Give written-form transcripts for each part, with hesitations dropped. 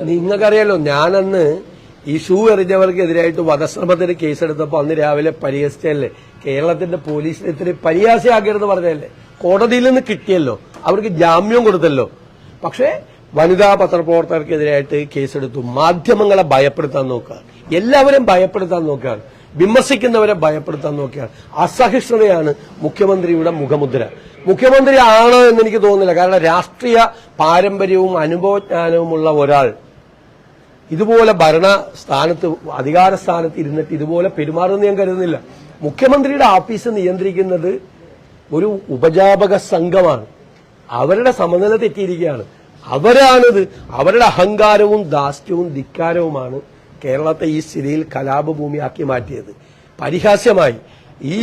നിങ്ങൾക്കറിയാലോ, ഞാനന്ന് ഈ ഷൂ എറിഞ്ഞവർക്കെതിരായിട്ട് വധശ്രമത്തിന് കേസെടുത്തപ്പോ അന്ന് രാവിലെ പരിഹസിച്ചല്ലേ, കേരളത്തിന്റെ പോലീസിനെ ഇത്തിരി പരിഹാസ്യമാക്കരുത് പറഞ്ഞല്ലേ. കോടതിയിൽ നിന്ന് കിട്ടിയല്ലോ, അവർക്ക് ജാമ്യം കൊടുത്തല്ലോ. പക്ഷേ വനിതാ പത്രപ്രവർത്തകർക്കെതിരായിട്ട് കേസെടുത്തു. മാധ്യമങ്ങളെ ഭയപ്പെടുത്താൻ നോക്കുകയാണ്, എല്ലാവരെയും ഭയപ്പെടുത്താൻ നോക്കുകയാണ്, വിമർശിക്കുന്നവരെ ഭയപ്പെടുത്താൻ നോക്കുകയാണ്. അസഹിഷ്ണുതയാണ് മുഖ്യമന്ത്രിയുടെ മുഖമുദ്ര. മുഖ്യമന്ത്രി ആണ് എന്ന് എനിക്ക് തോന്നുന്നില്ല. കാരണം രാഷ്ട്രീയ പാരമ്പര്യവും അനുഭവജ്ഞാനവുമുള്ള ഒരാൾ ഇതുപോലെ ഭരണസ്ഥാനത്ത് അധികാര സ്ഥാനത്ത് ഇരുന്നിട്ട് ഇതുപോലെ പെരുമാറുമെന്ന് ഞാൻ കരുതുന്നില്ല. മുഖ്യമന്ത്രിയുടെ ഓഫീസ് നിയന്ത്രിക്കുന്നത് ഒരു ഉപജാപക സംഘമാണ്. അവരുടെ സമനില തെറ്റിയിരിക്കുകയാണ്. അവരാണിത്. അവരുടെ അഹങ്കാരവും ധാർഷ്ട്യവും ധിക്കാരവുമാണ് കേരളത്തെ ഈ സ്ഥിതിയിൽ കലാപഭൂമിയാക്കി മാറ്റിയത്. പരിഹാസ്യമായി ഈ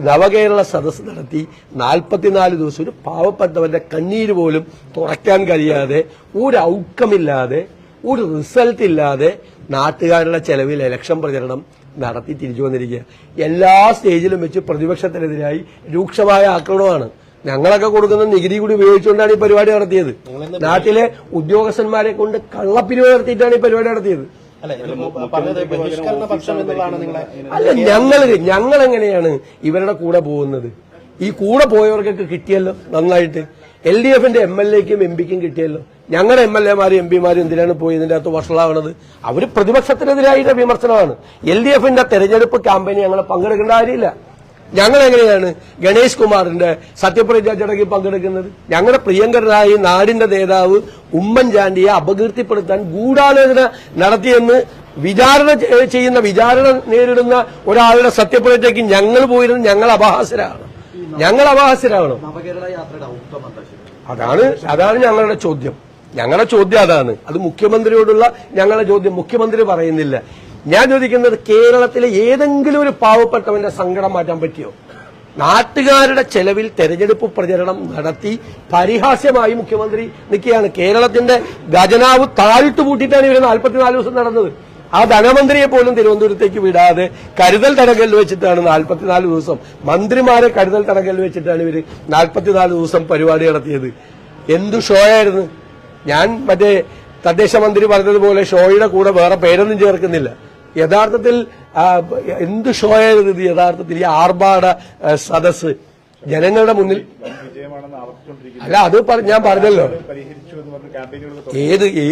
നവകേരള സദസ്സ് നടത്തി 44 ദിവസം ഒരു പാവപ്പെട്ടവന്റെ കണ്ണീര് പോലും തുറയ്ക്കാൻ കഴിയാതെ, ഒരു ഔട്ട്കമില്ലാതെ, ഒരു റിസൾട്ട് ഇല്ലാതെ നാട്ടുകാരുടെ ചെലവിൽ ഇലക്ഷൻ പ്രചരണം നടത്തി തിരിച്ചു വന്നിരിക്കുക. എല്ലാ സ്റ്റേജിലും വെച്ച് പ്രതിപക്ഷത്തിനെതിരായി രൂക്ഷമായ ആക്രമണമാണ്. ഞങ്ങളൊക്കെ കൊടുക്കുന്ന നികുതി കൂടി ഉപയോഗിച്ചുകൊണ്ടാണ് ഈ പരിപാടി നടത്തിയത്. നാട്ടിലെ ഉദ്യോഗസ്ഥന്മാരെ കൊണ്ട് കള്ളപ്പിരിവ് നടത്തിയിട്ടാണ് ഈ പരിപാടി നടത്തിയത്. അല്ല, ഞങ്ങളെങ്ങനെയാണ് ഇവരുടെ കൂടെ പോകുന്നത്? ഈ കൂടെ പോയവർക്കൊക്കെ കിട്ടിയല്ലോ നന്നായിട്ട്. LDFന്റെ MLAക്കും MP ക്കും കിട്ടിയല്ലോ. ഞങ്ങളുടെ MLAമാരും MP മാരും എന്തിനാണ് പോയി ഇതിന്റെ അകത്ത് വഷളാവണത്? അവര് പ്രതിപക്ഷത്തിനെതിരായിട്ട് വിമർശനമാണ്. LDFന്റെ തെരഞ്ഞെടുപ്പ് ക്യാമ്പയിന് ഞങ്ങൾ പങ്കെടുക്കേണ്ട കാര്യമില്ല. ഞങ്ങളെങ്ങനെയാണ് ഗണേഷ് കുമാറിന്റെ സത്യപ്രതിജ്ഞ ചടങ്ങിൽ പങ്കെടുക്കുന്നത്? ഞങ്ങളുടെ പ്രിയങ്കരനായ നാടിന്റെ നേതാവ് ഉമ്മൻചാണ്ടിയെ അപകീർത്തിപ്പെടുത്താൻ ഗൂഢാലോചന നടത്തിയെന്ന് വിചാരണ നേരിടുന്ന ഒരാളുടെ സത്യപ്രതിജ്ഞയ്ക്ക് ഞങ്ങൾ പോയിരുന്ന് ഞങ്ങൾ അപഹാസ്യരാണ്. അതാണ് ഞങ്ങളുടെ ചോദ്യം. അതാണ്. അത് മുഖ്യമന്ത്രിയോടുള്ള ഞങ്ങളുടെ ചോദ്യം. മുഖ്യമന്ത്രി പറയുന്നില്ല. ഞാൻ ചോദിക്കുന്നത്, കേരളത്തിലെ ഏതെങ്കിലും ഒരു പാവപ്പെട്ടവന്റെ സങ്കടം മാറ്റാൻ പറ്റിയോ? നാട്ടുകാരുടെ ചെലവിൽ തെരഞ്ഞെടുപ്പ് പ്രചരണം നടത്തി പരിഹാസ്യമായി മുഖ്യമന്ത്രി നിൽക്കുകയാണ്. കേരളത്തിന്റെ ഖജനാവ് താഴ്ത്തു പൂട്ടിയിട്ടാണ് ഇവര് 44 ദിവസം നടന്നത്. ആ ധനമന്ത്രിയെ പോലും തിരുവനന്തപുരത്തേക്ക് വിടാതെ കരുതൽ തടങ്കലിൽ വെച്ചിട്ടാണ് 44 ദിവസം, മന്ത്രിമാരെ കരുതൽ തടങ്കലിൽ വെച്ചിട്ടാണ് ഇവര് 44 ദിവസം പരിപാടി നടത്തിയത്. എന്തു ഷോയായിരുന്നു! ഞാൻ മറ്റേ തദ്ദേശ മന്ത്രി പറഞ്ഞതുപോലെ ഷോയുടെ കൂടെ വേറെ പേരൊന്നും ചേർക്കുന്നില്ല. യഥാർത്ഥത്തിൽ എന്ത് ഷോയായിരുന്നു ഇത്? യഥാർത്ഥത്തിൽ ഈ ആർഭാട സദസ് ജനങ്ങളുടെ മുന്നിൽ അല്ല, അത് ഞാൻ പറഞ്ഞല്ലോ.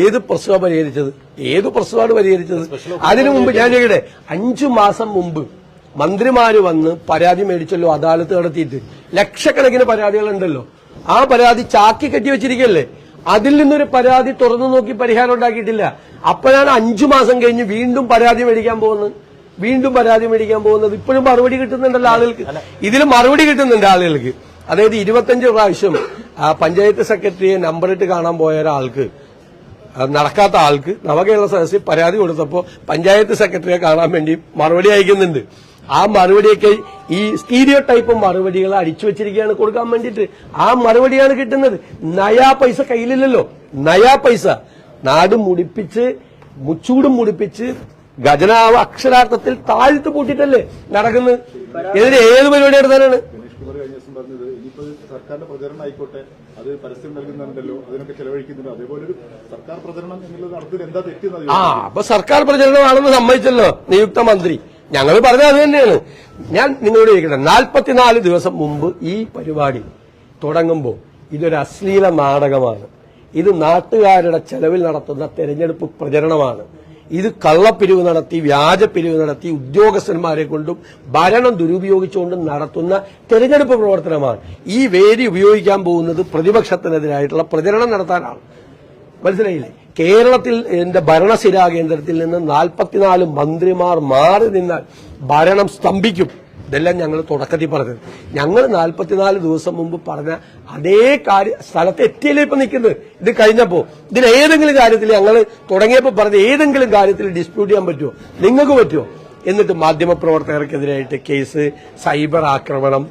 ഏത് പ്രശ്നമാണ് പരിഹരിച്ചത്? അതിനു മുമ്പ് ഞാൻ ചോദിക്കട്ടെ, 5 മാസം മുമ്പ് മന്ത്രിമാര് വന്ന് പരാതി മേടിച്ചല്ലോ, അദാലത്ത് നടത്തിയിട്ട് ലക്ഷക്കണക്കിന് പരാതികളുണ്ടല്ലോ. ആ പരാതി ചാക്കി കെട്ടി വെച്ചിരിക്കല്ലേ? അതിൽ നിന്നൊരു പരാതി തുറന്നു നോക്കി പരിഹാരം ഉണ്ടാക്കിയിട്ടില്ല. അപ്പോഴാണ് 5 മാസം കഴിഞ്ഞ് വീണ്ടും പരാതി മേടിക്കാൻ പോകുന്നത്. ഇപ്പോഴും മറുപടി കിട്ടുന്നുണ്ടല്ലോ ആളുകൾക്ക്. ഇതിൽ മറുപടി കിട്ടുന്നുണ്ട് ആളുകൾക്ക്. അതായത് 25 പ്രാവശ്യം പഞ്ചായത്ത് സെക്രട്ടറിയെ നമ്പറിട്ട് കാണാൻ പോയ ഒരാൾക്ക്, നടക്കാത്ത ആൾക്ക് നവകേരള സദസ്സിൽ പരാതി കൊടുത്തപ്പോ പഞ്ചായത്ത് സെക്രട്ടറിയെ കാണാൻ വേണ്ടി മറുപടി അയക്കുന്നുണ്ട്. ആ മറുപടിയൊക്കെ ഈ സ്റ്റീരിയോ ടൈപ്പ് മറുപടികൾ അടിച്ചു വെച്ചിരിക്കുകയാണ് കൊടുക്കാൻ വേണ്ടിയിട്ട്. ആ മറുപടിയാണ് കിട്ടുന്നത്. നയാ പൈസ കയ്യിലില്ലല്ലോ. നാട് മുടിപ്പിച്ച്, മുച്ചൂടും മുടിപ്പിച്ച് ഖജനാവ് അക്ഷരാർത്ഥത്തിൽ താഴ്ത്തു പൂട്ടിട്ടല്ലേ നടക്കുന്നത്. ഇതിന് ഏത് പരിപാടി എടുത്താലാണ്? സർക്കാരിന്റെ പ്രചരണം ആയിക്കോട്ടെ, അത് പരസ്യം നൽകുന്നുണ്ടല്ലോ, അതിനൊക്കെ ചെലവഴിക്കുന്നുണ്ടോ, അതേപോലെ ഒരു സർക്കാർ പ്രചരണം എന്നുള്ളത് നടത്തുന്നത് എന്താ തെറ്റുന്നത്? അപ്പൊ സർക്കാർ പ്രചരണമാണെന്ന് സമ്മതിച്ചല്ലോ നിയുക്ത മന്ത്രി. ഞങ്ങൾ പറഞ്ഞത് അത് തന്നെയാണ്. ഞാൻ നിങ്ങളോട് ചോദിക്കട്ടെ, 44 ദിവസം മുമ്പ് ഈ പരിപാടി തുടങ്ങുമ്പോൾ ഇതൊരു അശ്ലീല നാടകമാണ്. ഇത് നാട്ടുകാരുടെ ചെലവിൽ നടത്തുന്ന തെരഞ്ഞെടുപ്പ് പ്രചരണമാണ്. ഇത് കള്ളപ്പിരിവ് നടത്തി, വ്യാജപ്പിരിവ് നടത്തി, ഉദ്യോഗസ്ഥന്മാരെ കൊണ്ടും ഭരണം ദുരുപയോഗിച്ചുകൊണ്ടും നടത്തുന്ന തെരഞ്ഞെടുപ്പ് പ്രവർത്തനമാണ്. ഈ വേദി ഉപയോഗിക്കാൻ പോകുന്നത് പ്രതിപക്ഷത്തിനെതിരായിട്ടുള്ള പ്രചരണം നടത്താനാണ്. മനസ്സിലായില്ലേ? കേരളത്തിൽ എന്റെ ഭരണസിരാ കേന്ദ്രത്തിൽ നിന്ന് 44 മന്ത്രിമാർ മാറി നിന്നാൽ ഭരണം സ്തംഭിക്കും. ഇതെല്ലാം ഞങ്ങൾ തുടക്കത്തിൽ പറഞ്ഞത്. ഞങ്ങൾ 44 ദിവസം മുമ്പ് പറഞ്ഞ അതേ സ്ഥലത്ത് എത്തിയല്ലേ ഇപ്പൊ നിൽക്കുന്നത്. ഇത് കഴിഞ്ഞപ്പോ ഇതിൽ ഏതെങ്കിലും കാര്യത്തിൽ ഞങ്ങൾ തുടങ്ങിയപ്പോൾ പറഞ്ഞ ഏതെങ്കിലും കാര്യത്തിൽ ഡിസ്പ്യൂട്ട് ചെയ്യാൻ പറ്റുമോ? നിങ്ങൾക്ക് പറ്റുമോ? എന്നിട്ട് മാധ്യമപ്രവർത്തകർക്കെതിരായിട്ട് കേസ്, സൈബർ ആക്രമണം,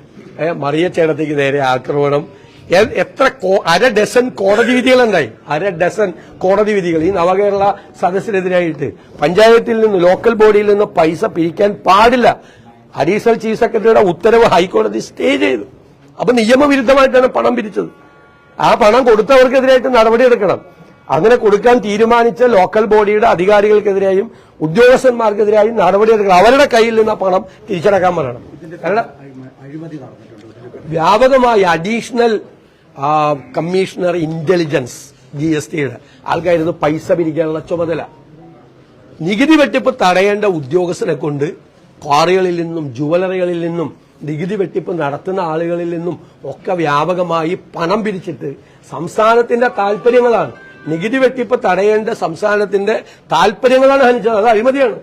മറിയ ചേട്ടത്തിക്ക് നേരെ ആക്രമണം, എത്ര 1/2 ഡസൻ കോടതി വിധികളുണ്ടായി. 1/2 ഡസൻ കോടതി വിധികൾ ഈ നവകേരള സദസ്സിനെതിരായിട്ട്. പഞ്ചായത്തിൽ നിന്ന്, ലോക്കൽ ബോഡിയിൽ നിന്ന് പൈസ പിരിക്കാൻ പാടില്ല. അഡീഷണൽ ചീഫ് സെക്രട്ടറിയുടെ ഉത്തരവ് ഹൈക്കോടതി സ്റ്റേ ചെയ്തു. അപ്പൊ നിയമവിരുദ്ധമായിട്ടാണ് പണം പിരിച്ചത്. ആ പണം കൊടുത്തവർക്കെതിരായിട്ട് നടപടിയെടുക്കണം. അങ്ങനെ കൊടുക്കാൻ തീരുമാനിച്ച ലോക്കൽ ബോഡിയുടെ അധികാരികൾക്കെതിരെയും ഉദ്യോഗസ്ഥന്മാർക്കെതിരെയും നടപടിയെടുക്കണം. അവരുടെ കയ്യിൽ നിന്ന് പണം തിരിച്ചടക്കാൻ പറയണം. കാരണം വ്യാപകമായി അഡീഷണൽ കമ്മീഷണർ ഇന്റലിജൻസ് GSTയുടെ ആൾക്കാരുന്ന് പൈസ പിരിക്കാനുള്ള ചുമതല. നികുതി വെട്ടിപ്പ് തടയേണ്ട ഉദ്യോഗസ്ഥരെ കൊണ്ട് ക്വാറികളിൽ നിന്നും ജുവലറികളിൽ നിന്നും നികുതി വെട്ടിപ്പ് നടത്തുന്ന ആളുകളിൽ നിന്നും ഒക്കെ വ്യാപകമായി പണം പിരിച്ചിട്ട് സംസ്ഥാനത്തിന്റെ താല്പര്യങ്ങളാണ്, നികുതി വെട്ടിപ്പ് തടയേണ്ട സംസ്ഥാനത്തിന്റെ താല്പര്യങ്ങളാണ് ഹനിച്ചത്. അത് അഴിമതിയാണ്.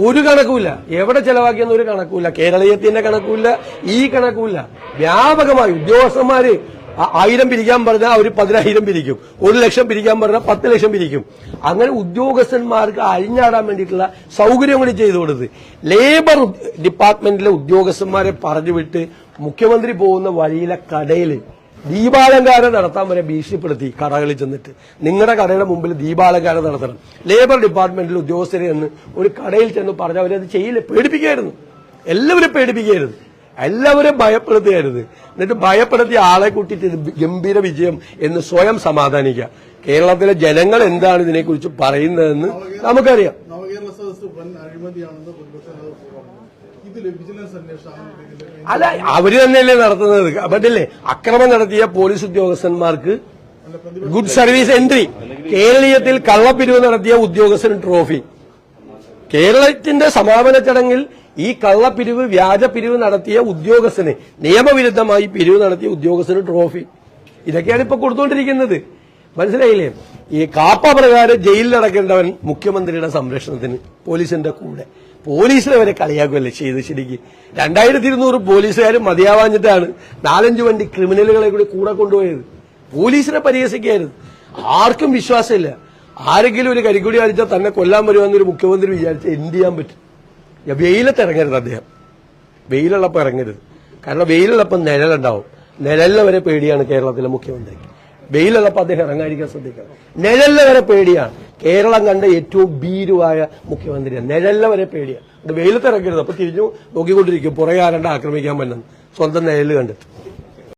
ഒരു കണക്കുമില്ല. എവിടെ ചെലവാക്കിയെന്ന് ഒരു കണക്കുമില്ല. കേരളീയത്തിന്റെ കണക്കുമില്ല, ഈ കണക്കുമില്ല. വ്യാപകമായി ഉദ്യോഗസ്ഥന്മാര് 1000 പിരിക്കാൻ പറഞ്ഞാൽ അവർ 10,000 പിരിക്കും, 1 ലക്ഷം പിരിക്കാൻ പറഞ്ഞാൽ 10 ലക്ഷം പിരിക്കും. അങ്ങനെ ഉദ്യോഗസ്ഥന്മാർക്ക് അഴിഞ്ഞാടാൻ വേണ്ടിയിട്ടുള്ള സൗകര്യം കൂടി ചെയ്തു കൊടുത്ത് ലേബർ ഡിപ്പാർട്ട്മെന്റിലെ ഉദ്യോഗസ്ഥന്മാരെ പറഞ്ഞുവിട്ട് മുഖ്യമന്ത്രി പോകുന്ന വഴിയിലെ കടയിൽ ദീപാലങ്കാരം നടത്താൻ വരെ ഭീഷണിപ്പെടുത്തി. കടകളിൽ ചെന്നിട്ട് നിങ്ങളുടെ കടയുടെ മുമ്പിൽ ദീപാലങ്കാരം നടത്തണം. ലേബർ ഡിപ്പാർട്ട്മെന്റിലെ ഉദ്യോഗസ്ഥരെ എന്ന് ഒരു കടയിൽ ചെന്ന് പറഞ്ഞ് അവരത് ചെയ്യില്ല. പേടിപ്പിക്കുകയായിരുന്നു. എല്ലാവരും പേടിപ്പിക്കുകയായിരുന്നു. എല്ലാവരും ഭയപ്പെടുത്തുകയായിരുന്നു. എന്നിട്ട് ഭയപ്പെടുത്തിയ ആളെ കൂട്ടിയിട്ട് ഗംഭീര വിജയം എന്ന് സ്വയം സമാധാനിക്കുക. കേരളത്തിലെ ജനങ്ങൾ എന്താണ് ഇതിനെക്കുറിച്ച് പറയുന്നതെന്ന് നമുക്കറിയാം. നവകേരള സദസ്സ് വൻ അഴിമതിയാണെന്ന് അല്ല, അവര് തന്നെയല്ലേ നടത്തുന്നത്. പറ്റില്ലേ, അക്രമം നടത്തിയ പോലീസ് ഉദ്യോഗസ്ഥന്മാർക്ക് ഗുഡ് സർവീസ് എൻട്രി, കേരളീയത്തിൽ കള്ളപ്പിരിവ് നടത്തിയ ഉദ്യോഗസ്ഥന് ട്രോഫി. കേരളത്തിന്റെ സമാപന ചടങ്ങിൽ ഈ കള്ളപ്പിരിവ് വ്യാജപ്പിരിവ് നടത്തിയ ഉദ്യോഗസ്ഥന്, നിയമവിരുദ്ധമായി പിരിവ് നടത്തിയ ഉദ്യോഗസ്ഥന് ട്രോഫി. ഇതൊക്കെയാണ് ഇപ്പൊ കൊടുത്തുകൊണ്ടിരിക്കുന്നത്. മനസ്സിലായില്ലേ? ഈ കാപ്പ പ്രകാരം ജയിലിലടക്കേണ്ടവൻ മുഖ്യമന്ത്രിയുടെ സംരക്ഷണത്തിന് പോലീസിന്റെ കൂടെ. പോലീസിനെ വരെ കളിയാക്കുമല്ലേ ചെയ്ത്. ശരിക്ക് 2200 പോലീസുകാർ മതിയാവാഞ്ഞിട്ടാണ് 4-5 വണ്ടി ക്രിമിനലുകളെ കൂടെ കൊണ്ടുപോയത്. പോലീസിനെ പരിഹസിക്കായിരുന്നു. ആർക്കും വിശ്വാസമില്ല. ആരെങ്കിലും ഒരു കരിക്കുടി അടിച്ചാൽ തന്നെ കൊല്ലാൻ വരുമെന്നൊരു മുഖ്യമന്ത്രി വിചാരിച്ചാൽ എന്ത് ചെയ്യാൻ പറ്റും? വെയിലത്ത് ഇറങ്ങരുത്. അദ്ദേഹം വെയിലുള്ളപ്പോൾ ഇറങ്ങരുത്. കാരണം വെയിലുള്ളപ്പോൾ നിഴലുണ്ടാവും. നിഴലിനെ വരെ പേടിയാണ് കേരളത്തിലെ മുഖ്യമന്ത്രിക്ക്. വെയിലുള്ളപ്പോൾ അദ്ദേഹം ഇറങ്ങാതിരിക്കാൻ ശ്രദ്ധിക്കണം. നിഴലിനെ വരെ പേടിയാണ്. കേരളം കണ്ട ഏറ്റവും ഭീരുവായ മുഖ്യമന്ത്രിയാണ്. നിഴലിനെ വരെ പേടിയാണ്. വെയിലത്ത് ഇറങ്ങരുത്. അപ്പൊ തിരിഞ്ഞു നോക്കിക്കൊണ്ടിരിക്കും പുറകെ ആരണ്ട ആക്രമിക്കാൻ പറ്റുന്നത് സ്വന്തം നിഴല് കണ്ടിട്ട്.